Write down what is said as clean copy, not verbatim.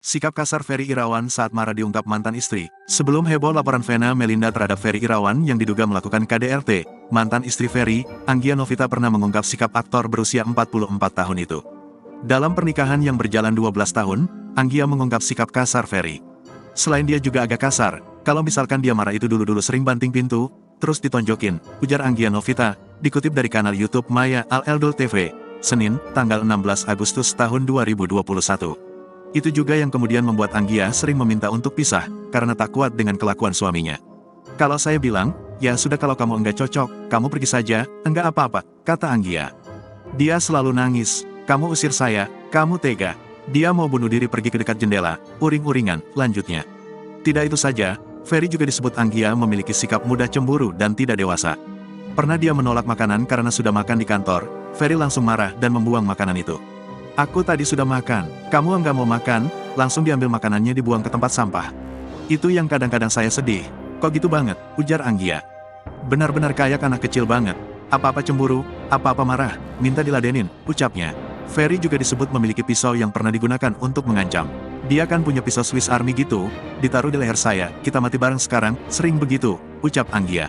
Sikap kasar Ferry Irawan saat marah diungkap mantan istri. Sebelum heboh laporan Vena Melinda terhadap Ferry Irawan yang diduga melakukan KDRT, mantan istri Ferry, Anggia Novita pernah mengungkap sikap aktor berusia 44 tahun itu. Dalam pernikahan yang berjalan 12 tahun, Anggia mengungkap sikap kasar Ferry. Selain dia juga agak kasar, kalau misalkan dia marah itu dulu-dulu sering banting pintu, terus ditonjokin, ujar Anggia Novita, dikutip dari kanal YouTube Maya Al-Eldul TV, Senin, tanggal 16 Agustus tahun 2021. Itu juga yang kemudian membuat Anggia sering meminta untuk pisah, karena tak kuat dengan kelakuan suaminya. Kalau saya bilang, ya sudah kalau kamu enggak cocok, kamu pergi saja, enggak apa-apa, kata Anggia. Dia selalu nangis, kamu usir saya, kamu tega. Dia mau bunuh diri pergi ke dekat jendela, uring-uringan, lanjutnya. Tidak itu saja, Ferry juga disebut Anggia memiliki sikap mudah cemburu dan tidak dewasa. Pernah dia menolak makanan karena sudah makan di kantor, Ferry langsung marah dan membuang makanan itu. Aku tadi sudah makan, kamu enggak mau makan, langsung diambil makanannya dibuang ke tempat sampah. Itu yang kadang-kadang saya sedih, kok gitu banget, ujar Anggia. Benar-benar kayak anak kecil banget, apa-apa cemburu, apa-apa marah, minta diladenin, ucapnya. Ferry juga disebut memiliki pisau yang pernah digunakan untuk mengancam. Dia kan punya pisau Swiss Army gitu, ditaruh di leher saya, kita mati bareng sekarang, sering begitu, ucap Anggia.